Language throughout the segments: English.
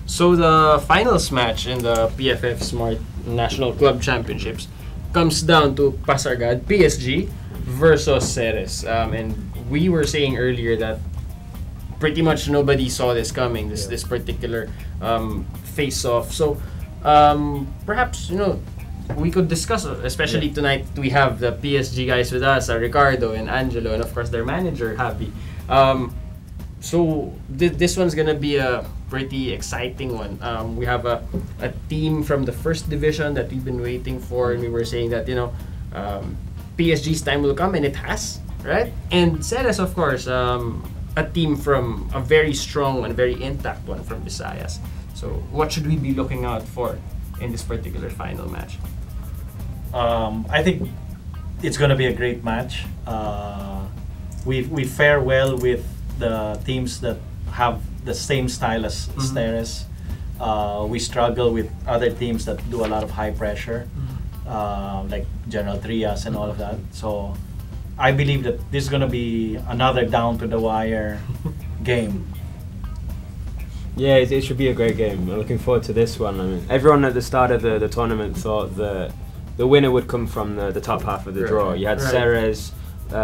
So the finals match in the PFF Smart National Club Championships comes down to Pasargad PSG versus Ceres. And we were saying earlier that pretty much nobody saw this coming, this particular face-off. So perhaps, we could discuss, especially tonight, we have the PSG guys with us, Ricardo and Angelo, and of course their manager, Javi. So this one's gonna be a pretty exciting one. We have a team from the first division that we've been waiting for, and we were saying that PSG's time will come, and it has, right? And Ceres, of course, a team from a very strong and very intact one from Visayas. So what should we be looking out for in this particular final match? I think it's going to be a great match. We fare well with the teams that have the same style as Ceres. We struggle with other teams that do a lot of high pressure, like General Trias and all of that. So I believe that this is going to be another down to the wire game. Yeah, it should be a great game. I'm looking forward to this one. I mean, everyone at the start of the tournament thought the winner would come from the top half of the draw. You had Ceres,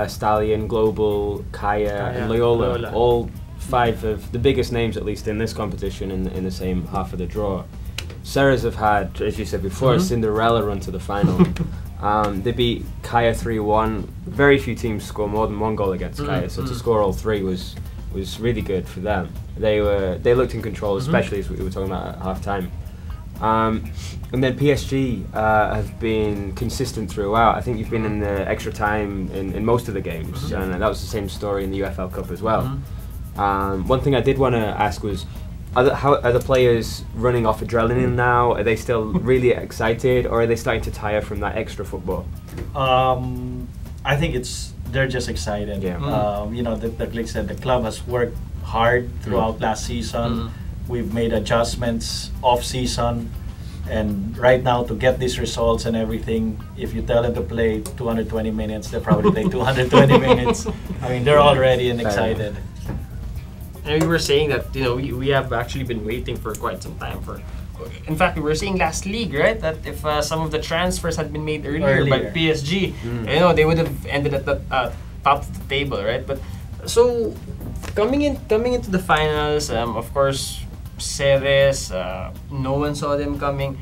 Stallion, Global, Kaya, and Loyola, all 5 of the biggest names, at least in this competition, in the same half of the draw. Ceres have had, as you said before, a Cinderella run to the final. They beat Kaya 3-1. Very few teams score more than 1 goal against Kaya, so to score all 3 was really good for them. They looked in control, especially as we were talking about at half time. And then PSG have been consistent throughout. I think you've been in the extra time in most of the games, and that was the same story in the UFL Cup as well. One thing I did want to ask was, are the players running off adrenaline now? Are they still really excited, or are they starting to tire from that extra football? I think they're just excited. Yeah. Like Glick said, the club has worked hard throughout last season. We've made adjustments off season, and right now to get these results and everything, if you tell them to play 220 minutes, they'll probably play 220 minutes. I mean, they're all ready and excited. And we were saying that we have actually been waiting for quite some time for. In fact, we were saying last league, right, that if some of the transfers had been made earlier. By PSG, they would have ended at the top of the table, right? But so coming into the finals, of course, Ceres, no one saw them coming.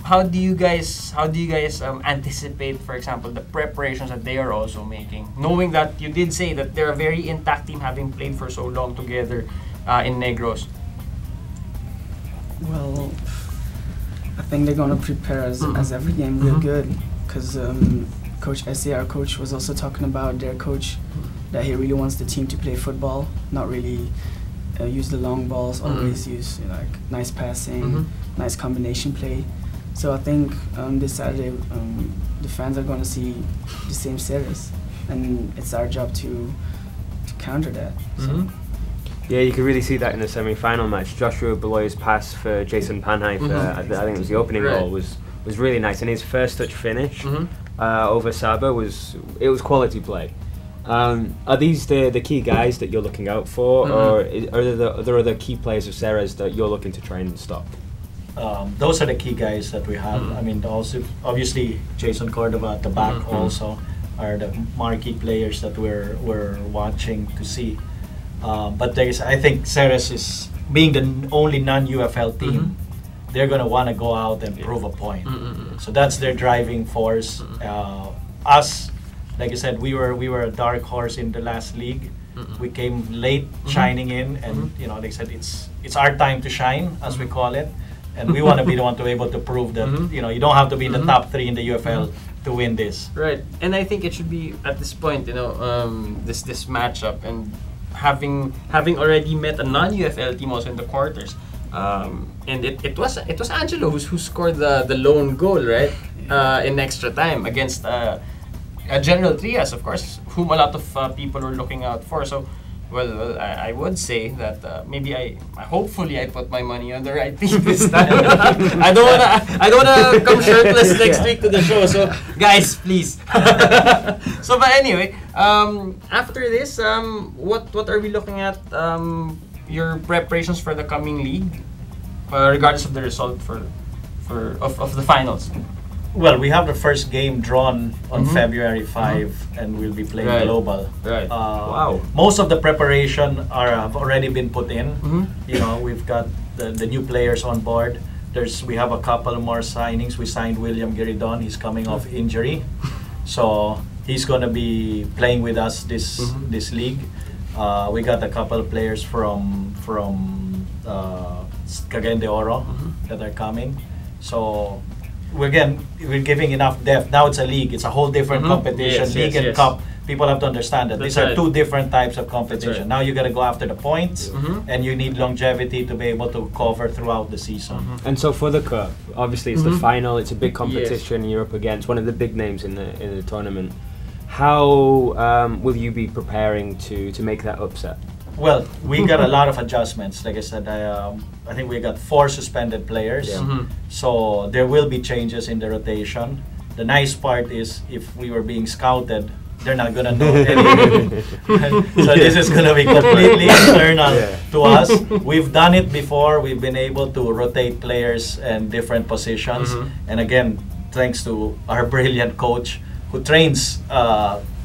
How do you guys anticipate, for example, the preparations that they are also making, knowing that you did say that they're a very intact team, having played for so long together in Negros? Well, I think they're gonna prepare as every game real good, because Coach Essie, our coach, was also talking about their coach, that he really wants the team to play football, not really use the long balls, always use nice passing, nice combination play. So I think this Saturday the fans are going to see the same series, and it's our job to counter that. So. Yeah, you could really see that in the semi-final match. Joshua Beloy's pass for Jason Panheifer, I think it was the opening goal, was really nice, and his first touch finish over Saba was quality play. Are these the key guys that you're looking out for, or are there other key players of Ceres that you're looking to try and stop? Those are the key guys that we have. I mean, also obviously Jason Cordova at the back also are the marquee players that we're watching to see. But I think Ceres is being the only non-UFL team. They're gonna want to go out and prove a point. So that's their driving force. Us, like I said, we were a dark horse in the last league. We came late, shining in, and like I said, it's our time to shine, as we call it. And we want to be the one to be able to prove that you don't have to be in the top 3 in the UFL to win this. Right, and I think it should be at this point, this matchup, and having already met a non-UFL team also in the quarters, and it was Angelo who scored the lone goal, right, in extra time against General Trias, of course, whom a lot of people were looking out for. So Well, I would say that maybe hopefully I put my money on the right team this time. I don't wanna come shirtless next week to the show. So guys, please. So but anyway, after this, what are we looking at? Your preparations for the coming league, regardless of the result of the finals. Well, we have the first game drawn on February 5, and we'll be playing global. Right. Wow. Most of the preparation have already been put in. You know, we've got the new players on board. We have a couple more signings. We signed William Giridon. He's coming off injury, so he's gonna be playing with us this league. We got a couple of players from Cagayan de Oro that are coming. So we're giving enough depth. Now it's a league. It's a whole different competition. Yes, league and cup. People have to understand that That's these are right. two different types of competition. That's right. Now you got to go after the points, and you need longevity to be able to cover throughout the season. And so for the cup, obviously it's the final. It's a big competition. You're up against one of the big names in the tournament. How will you be preparing to make that upset? Well, we got a lot of adjustments. Like I said, I think we got 4 suspended players. So there will be changes in the rotation. The nice part is if we were being scouted, they're not gonna know anything. So this is gonna be completely internal to us. We've done it before. We've been able to rotate players in different positions. And again, thanks to our brilliant coach who trains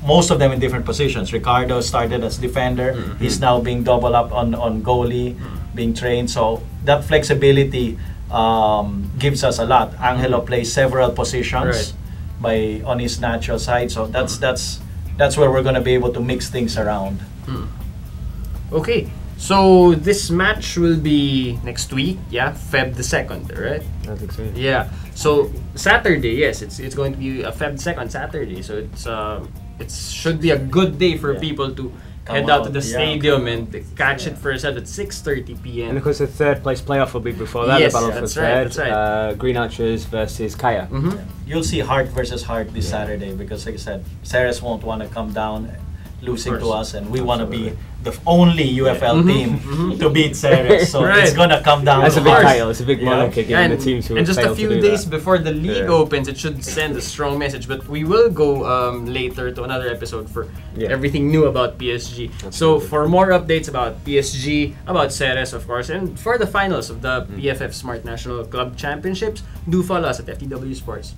most of them in different positions. Ricardo started as defender. He's now being double up on goalie, being trained. So that flexibility gives us a lot. Angelo plays several positions on his natural side. So that's where we're going to be able to mix things around. Okay, so this match will be next week, Feb the 2nd, right? I think so. Yeah. So Saturday, yes, it's going to be a Feb 2nd Saturday. So it should be a good day for people to head out to the stadium and catch it first at 6:30 p.m. And of course the third place playoff will be before that. Yes, the battle for that's third. right, that's right. Green Archers versus Kaya. You'll see heart versus heart this Saturday because, like I said, Ceres won't want to come down losing to us, and we want to be the only UFL team to beat Ceres. So it's gonna come down. That's to a big heart. title. It's a big moniker given the teams who and just a failed few to do days that. before the league opens, it should send a strong message. But we will go later to another episode for everything new about PSG. So for more updates about PSG, about Ceres, of course, and for the finals of the PFF Smart National Club Championships, do follow us at FTW Sports.